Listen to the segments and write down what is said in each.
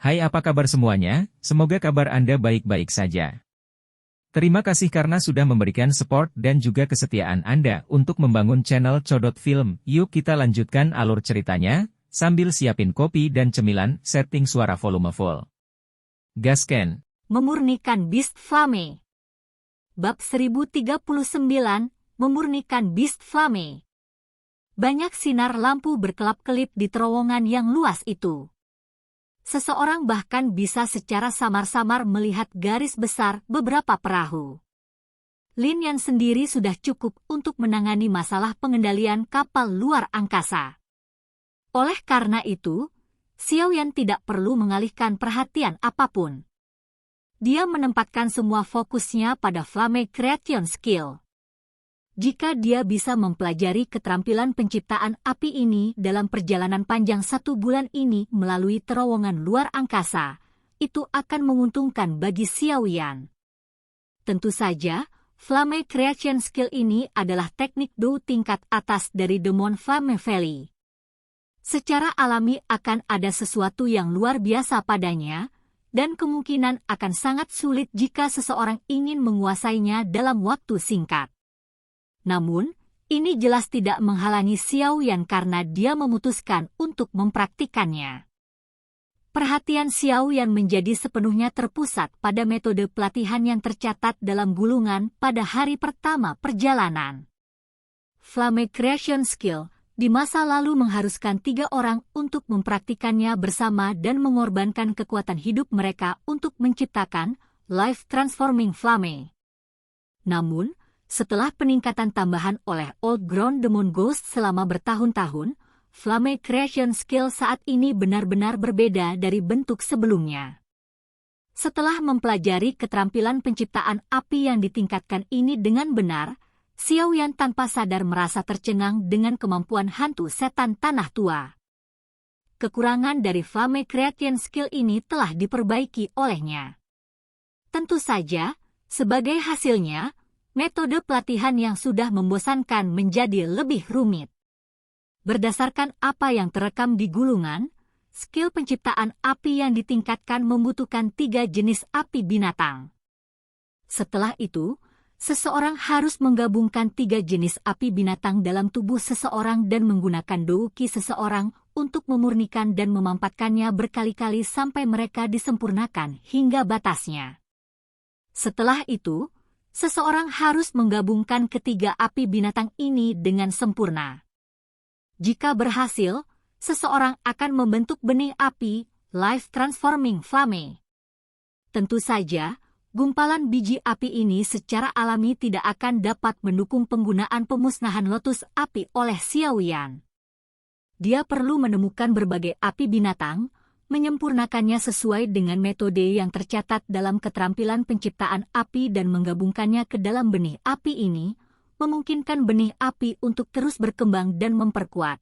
Hai, apa kabar semuanya? Semoga kabar Anda baik-baik saja. Terima kasih karena sudah memberikan support dan juga kesetiaan Anda untuk membangun channel Codot Film. Yuk kita lanjutkan alur ceritanya, sambil siapin kopi dan cemilan, setting suara volume full. Gasken. Memurnikan Beast Flame. Bab 1039, Memurnikan Beast Flame. Banyak sinar lampu berkelap-kelip di terowongan yang luas itu. Seseorang bahkan bisa secara samar-samar melihat garis besar beberapa perahu. Lin Yan sendiri sudah cukup untuk menangani masalah pengendalian kapal luar angkasa. Oleh karena itu, Xiao Yan tidak perlu mengalihkan perhatian apapun. Dia menempatkan semua fokusnya pada Flame Creation Skill. Jika dia bisa mempelajari keterampilan penciptaan api ini dalam perjalanan panjang 1 bulan ini melalui terowongan luar angkasa, itu akan menguntungkan bagi Xiao Yan. Tentu saja, Flame Creation Skill ini adalah teknik Do tingkat atas dari Demon Flame Valley. Secara alami akan ada sesuatu yang luar biasa padanya, dan kemungkinan akan sangat sulit jika seseorang ingin menguasainya dalam waktu singkat. Namun, ini jelas tidak menghalangi Xiao Yan karena dia memutuskan untuk mempraktikannya. Perhatian Xiao Yan menjadi sepenuhnya terpusat pada metode pelatihan yang tercatat dalam gulungan pada hari pertama perjalanan. Flame Creation Skill di masa lalu mengharuskan 3 orang untuk mempraktikannya bersama dan mengorbankan kekuatan hidup mereka untuk menciptakan Life Transforming Flame. Namun, setelah peningkatan tambahan oleh Old Ground Demon Ghost selama bertahun-tahun, Flame Creation Skill saat ini benar-benar berbeda dari bentuk sebelumnya. Setelah mempelajari keterampilan penciptaan api yang ditingkatkan ini dengan benar, Xiao Yan tanpa sadar merasa tercengang dengan kemampuan hantu setan tanah tua. Kekurangan dari Flame Creation Skill ini telah diperbaiki olehnya. Tentu saja, sebagai hasilnya, metode pelatihan yang sudah membosankan menjadi lebih rumit. Berdasarkan apa yang terekam di gulungan, skill penciptaan api yang ditingkatkan membutuhkan 3 jenis api binatang. Setelah itu, seseorang harus menggabungkan 3 jenis api binatang dalam tubuh seseorang dan menggunakan douki seseorang untuk memurnikan dan memampatkannya berkali-kali sampai mereka disempurnakan hingga batasnya. Setelah itu, seseorang harus menggabungkan ketiga api binatang ini dengan sempurna. Jika berhasil, seseorang akan membentuk benih api, Life Transforming Flame. Tentu saja, gumpalan biji api ini secara alami tidak akan dapat mendukung penggunaan pemusnahan lotus api oleh Xiao Yan. Dia perlu menemukan berbagai api binatang, menyempurnakannya sesuai dengan metode yang tercatat dalam keterampilan penciptaan api dan menggabungkannya ke dalam benih api ini, memungkinkan benih api untuk terus berkembang dan memperkuat.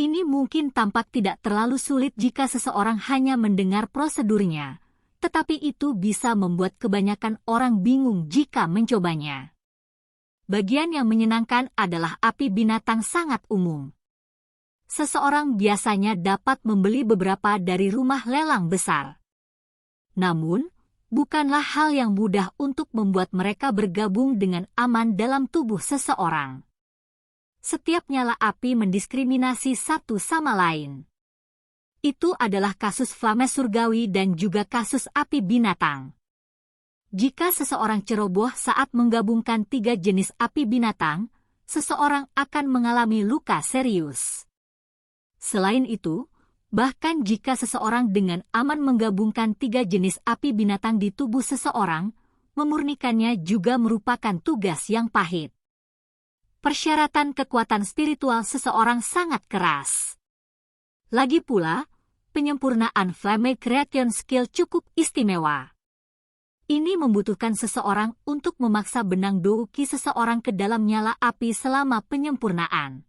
Ini mungkin tampak tidak terlalu sulit jika seseorang hanya mendengar prosedurnya, tetapi itu bisa membuat kebanyakan orang bingung jika mencobanya. Bagian yang menyenangkan adalah api binatang sangat umum. Seseorang biasanya dapat membeli beberapa dari rumah lelang besar. Namun, bukanlah hal yang mudah untuk membuat mereka bergabung dengan aman dalam tubuh seseorang. Setiap nyala api mendiskriminasi satu sama lain. Itu adalah kasus flame surgawi dan juga kasus api binatang. Jika seseorang ceroboh saat menggabungkan 3 jenis api binatang, seseorang akan mengalami luka serius. Selain itu, bahkan jika seseorang dengan aman menggabungkan 3 jenis api binatang di tubuh seseorang, memurnikannya juga merupakan tugas yang pahit. Persyaratan kekuatan spiritual seseorang sangat keras. Lagi pula, penyempurnaan Flame Creation Skill cukup istimewa. Ini membutuhkan seseorang untuk memaksa benang douki seseorang ke dalam nyala api selama penyempurnaan.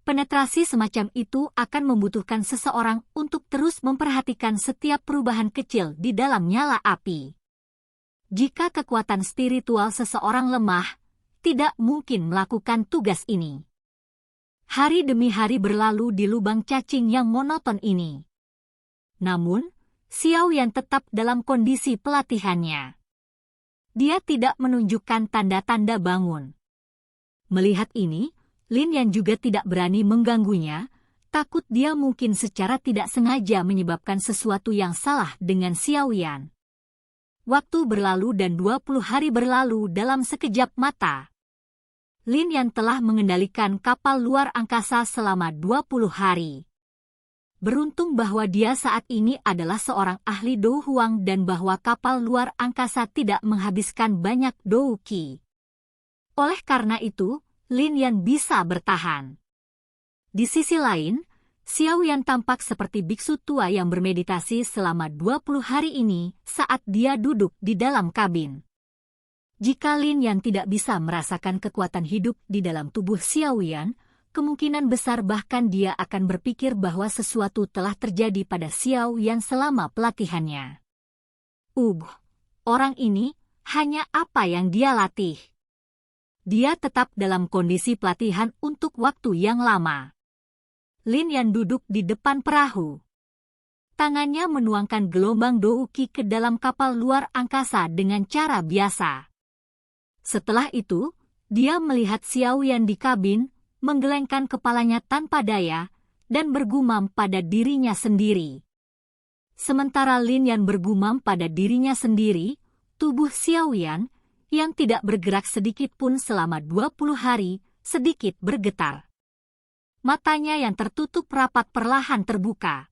Penetrasi semacam itu akan membutuhkan seseorang untuk terus memperhatikan setiap perubahan kecil di dalam nyala api. Jika kekuatan spiritual seseorang lemah, tidak mungkin melakukan tugas ini. Hari demi hari berlalu di lubang cacing yang monoton ini. Namun, Xiao Yan tetap dalam kondisi pelatihannya. Dia tidak menunjukkan tanda-tanda bangun. Melihat ini, Lin Yan juga tidak berani mengganggunya, takut dia mungkin secara tidak sengaja menyebabkan sesuatu yang salah dengan Xiao Yan. Waktu berlalu dan 20 hari berlalu dalam sekejap mata. Lin Yan telah mengendalikan kapal luar angkasa selama 20 hari. Beruntung bahwa dia saat ini adalah seorang ahli Dou Huang dan bahwa kapal luar angkasa tidak menghabiskan banyak Dou Qi. Oleh karena itu, Lin Yan bisa bertahan. Di sisi lain, Xiao Yan tampak seperti biksu tua yang bermeditasi selama 20 hari ini saat dia duduk di dalam kabin. Jika Lin Yan tidak bisa merasakan kekuatan hidup di dalam tubuh Xiao Yan, kemungkinan besar bahkan dia akan berpikir bahwa sesuatu telah terjadi pada Xiao Yan selama pelatihannya. Orang ini hanya apa yang dia latih. Dia tetap dalam kondisi pelatihan untuk waktu yang lama. Lin Yan duduk di depan perahu. Tangannya menuangkan gelombang Dou Qi ke dalam kapal luar angkasa dengan cara biasa. Setelah itu, dia melihat Xiao Yan di kabin, menggelengkan kepalanya tanpa daya, dan bergumam pada dirinya sendiri. Sementara Lin Yan bergumam pada dirinya sendiri, tubuh Xiao Yan, yang tidak bergerak sedikit pun selama 20 hari, sedikit bergetar. Matanya yang tertutup rapat perlahan terbuka.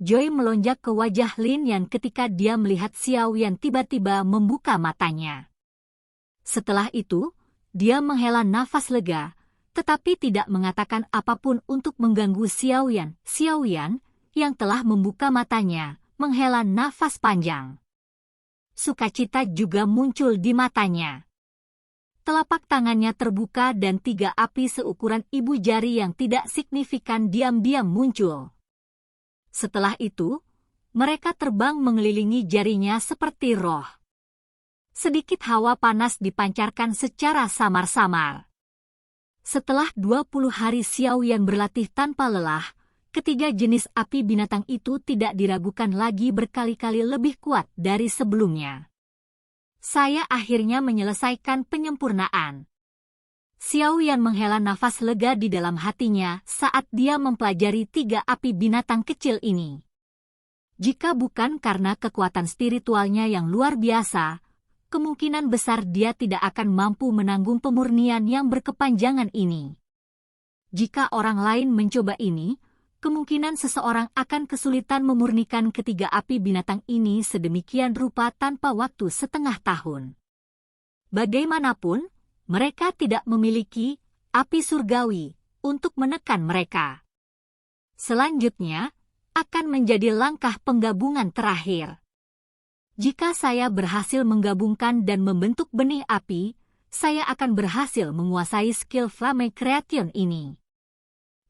Joy melonjak ke wajah Lin Yan ketika dia melihat Xiao Yan tiba-tiba membuka matanya. Setelah itu, dia menghela nafas lega, tetapi tidak mengatakan apapun untuk mengganggu Xiao Yan. Xiao Yan, yang telah membuka matanya, menghela nafas panjang. Sukacita juga muncul di matanya. Telapak tangannya terbuka dan 3 api seukuran ibu jari yang tidak signifikan diam-diam muncul. Setelah itu, mereka terbang mengelilingi jarinya seperti roh. Sedikit hawa panas dipancarkan secara samar-samar. Setelah 20 hari Xiao Yan berlatih tanpa lelah, ketiga jenis api binatang itu tidak diragukan lagi berkali-kali lebih kuat dari sebelumnya. Saya akhirnya menyelesaikan penyempurnaan. Xiao Yan menghela nafas lega di dalam hatinya saat dia mempelajari 3 api binatang kecil ini. Jika bukan karena kekuatan spiritualnya yang luar biasa, kemungkinan besar dia tidak akan mampu menanggung pemurnian yang berkepanjangan ini. Jika orang lain mencoba ini, kemungkinan seseorang akan kesulitan memurnikan ketiga api binatang ini sedemikian rupa tanpa waktu setengah tahun. Bagaimanapun, mereka tidak memiliki api surgawi untuk menekan mereka. Selanjutnya, akan menjadi langkah penggabungan terakhir. Jika saya berhasil menggabungkan dan membentuk benih api, saya akan berhasil menguasai skill Flame Creation ini.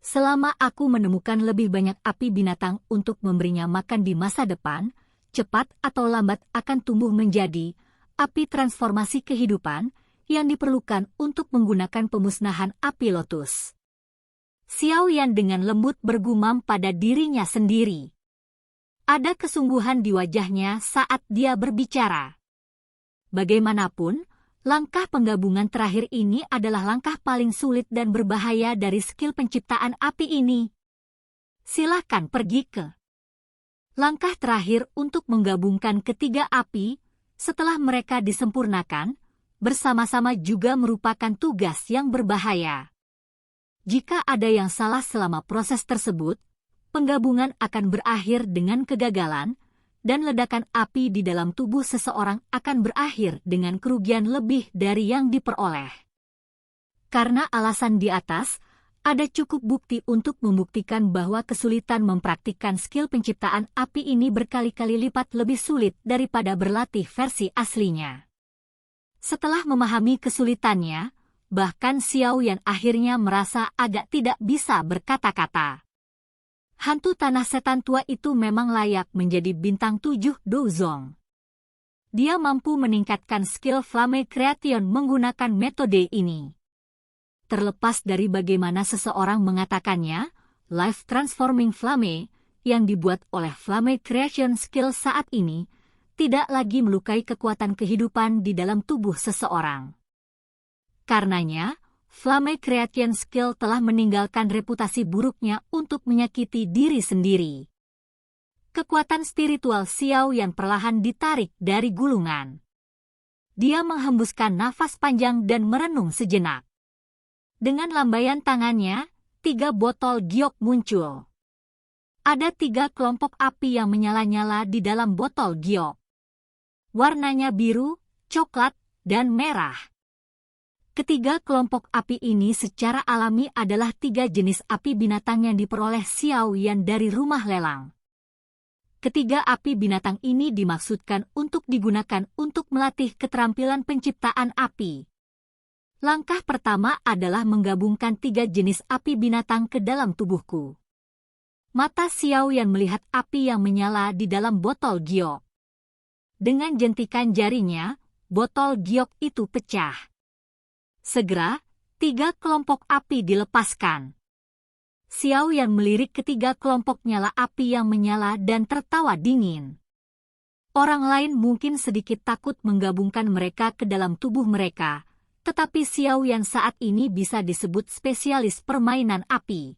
Selama aku menemukan lebih banyak api binatang untuk memberinya makan di masa depan, cepat atau lambat akan tumbuh menjadi api transformasi kehidupan yang diperlukan untuk menggunakan pemusnahan api lotus. Xiao Yan dengan lembut bergumam pada dirinya sendiri. Ada kesungguhan di wajahnya saat dia berbicara. Bagaimanapun, langkah penggabungan terakhir ini adalah langkah paling sulit dan berbahaya dari skill penciptaan api ini. Silakan pergi ke langkah terakhir untuk menggabungkan ketiga api. Setelah mereka disempurnakan, bersama-sama juga merupakan tugas yang berbahaya. Jika ada yang salah selama proses tersebut, penggabungan akan berakhir dengan kegagalan, dan ledakan api di dalam tubuh seseorang akan berakhir dengan kerugian lebih dari yang diperoleh. Karena alasan di atas, ada cukup bukti untuk membuktikan bahwa kesulitan mempraktikkan skill penciptaan api ini berkali-kali lipat lebih sulit daripada berlatih versi aslinya. Setelah memahami kesulitannya, bahkan Xiao Yan akhirnya merasa agak tidak bisa berkata-kata. Hantu tanah setan tua itu memang layak menjadi bintang 7 Douzong. Dia mampu meningkatkan skill Flame Creation menggunakan metode ini. Terlepas dari bagaimana seseorang mengatakannya, Life Transforming Flame, yang dibuat oleh Flame Creation Skill saat ini tidak lagi melukai kekuatan kehidupan di dalam tubuh seseorang. Karenanya, Flame Creation Skill telah meninggalkan reputasi buruknya untuk menyakiti diri sendiri. Kekuatan spiritual Xiao Yan perlahan ditarik dari gulungan. Dia menghembuskan nafas panjang dan merenung sejenak. Dengan lambaian tangannya, 3 botol giok muncul. Ada 3 kelompok api yang menyala-nyala di dalam botol giok. Warnanya biru, coklat, dan merah. Ketiga kelompok api ini secara alami adalah 3 jenis api binatang yang diperoleh Xiao Yan dari rumah lelang. Ketiga api binatang ini dimaksudkan untuk digunakan untuk melatih keterampilan penciptaan api. Langkah pertama adalah menggabungkan 3 jenis api binatang ke dalam tubuhku. Mata Xiao Yan melihat api yang menyala di dalam botol giok. Dengan jentikan jarinya, botol giok itu pecah. Segera, 3 kelompok api dilepaskan. Xiao Yan melirik ketiga kelompok nyala api yang menyala dan tertawa dingin. Orang lain mungkin sedikit takut menggabungkan mereka ke dalam tubuh mereka, tetapi Xiao Yan saat ini bisa disebut spesialis permainan api.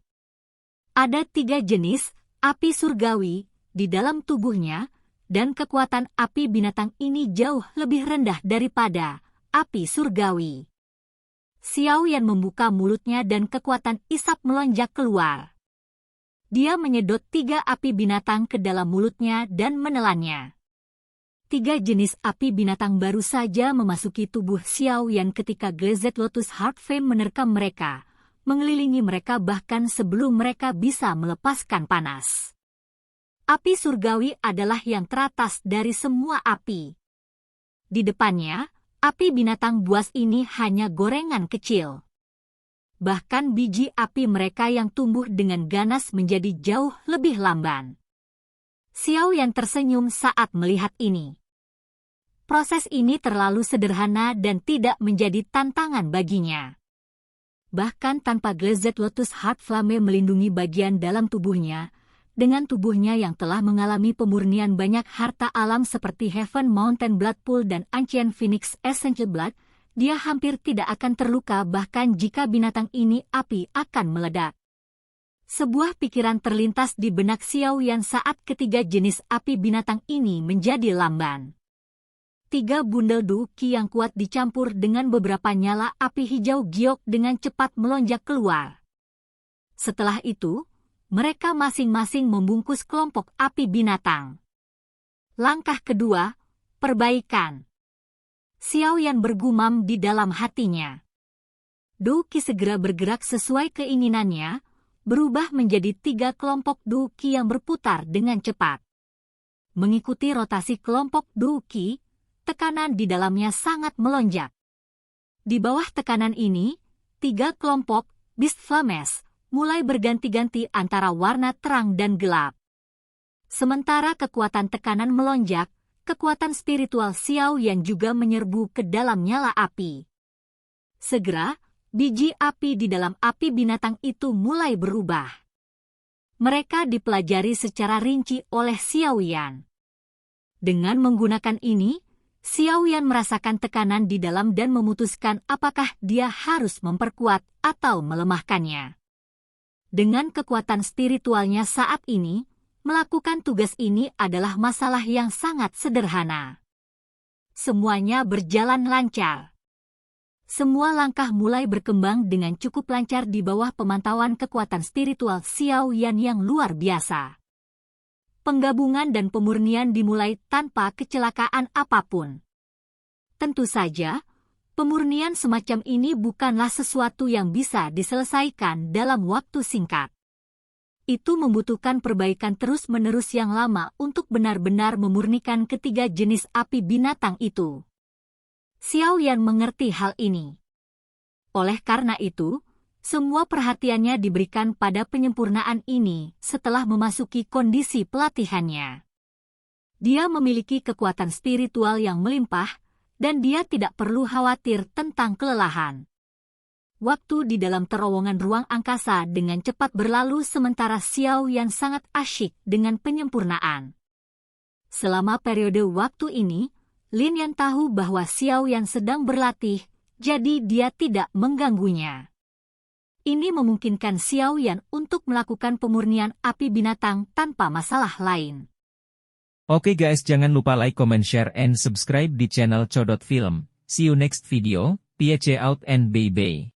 Ada 3 jenis api surgawi di dalam tubuhnya, dan kekuatan api binatang ini jauh lebih rendah daripada api surgawi. Xiao Yan membuka mulutnya dan kekuatan isap melonjak keluar. Dia menyedot 3 api binatang ke dalam mulutnya dan menelannya. 3 jenis api binatang baru saja memasuki tubuh Xiao Yan ketika Glazed Lotus Heart Flame menerkam mereka, mengelilingi mereka bahkan sebelum mereka bisa melepaskan panas. Api surgawi adalah yang teratas dari semua api. Di depannya, api binatang buas ini hanya gorengan kecil. Bahkan biji api mereka yang tumbuh dengan ganas menjadi jauh lebih lamban. Xiao Yan tersenyum saat melihat ini. Proses ini terlalu sederhana dan tidak menjadi tantangan baginya. Bahkan tanpa Glazed Lotus Heart Flame melindungi bagian dalam tubuhnya, dengan tubuhnya yang telah mengalami pemurnian banyak harta alam seperti Heaven Mountain Blood Pool dan Ancient Phoenix Essential Blood, dia hampir tidak akan terluka bahkan jika binatang ini api akan meledak. Sebuah pikiran terlintas di benak Xiao Yan saat ketiga jenis api binatang ini menjadi lamban. 3 bundel duki yang kuat dicampur dengan beberapa nyala api hijau giok dengan cepat melonjak keluar. Setelah itu, mereka masing-masing membungkus kelompok api binatang. Langkah kedua, perbaikan. Xiao Yan bergumam di dalam hatinya. Duki segera bergerak sesuai keinginannya, berubah menjadi 3 kelompok duki yang berputar dengan cepat. Mengikuti rotasi kelompok duki, tekanan di dalamnya sangat melonjak. Di bawah tekanan ini, 3 kelompok Beast Flames mulai berganti-ganti antara warna terang dan gelap. Sementara kekuatan tekanan melonjak, kekuatan spiritual Xiao Yan juga menyerbu ke dalam nyala api. Segera, biji api di dalam api binatang itu mulai berubah. Mereka dipelajari secara rinci oleh Xiao Yan. Dengan menggunakan ini, Xiao Yan merasakan tekanan di dalam dan memutuskan apakah dia harus memperkuat atau melemahkannya. Dengan kekuatan spiritualnya saat ini, melakukan tugas ini adalah masalah yang sangat sederhana. Semuanya berjalan lancar. Semua langkah mulai berkembang dengan cukup lancar di bawah pemantauan kekuatan spiritual Xiao Yan yang luar biasa. Penggabungan dan pemurnian dimulai tanpa kecelakaan apapun. Tentu saja, pemurnian semacam ini bukanlah sesuatu yang bisa diselesaikan dalam waktu singkat. Itu membutuhkan perbaikan terus-menerus yang lama untuk benar-benar memurnikan ketiga jenis api binatang itu. Xiao Yan mengerti hal ini. Oleh karena itu, semua perhatiannya diberikan pada penyempurnaan ini setelah memasuki kondisi pelatihannya. Dia memiliki kekuatan spiritual yang melimpah, dan dia tidak perlu khawatir tentang kelelahan. Waktu di dalam terowongan ruang angkasa dengan cepat berlalu sementara Xiao Yan sangat asyik dengan penyempurnaan. Selama periode waktu ini, Lin Yan tahu bahwa Xiao Yan sedang berlatih, jadi dia tidak mengganggunya. Ini memungkinkan Xiao Yan untuk melakukan pemurnian api binatang tanpa masalah lain. Oke guys, jangan lupa like, comment, share, and subscribe di channel Codot Film. See you next video, peace out and bye-bye.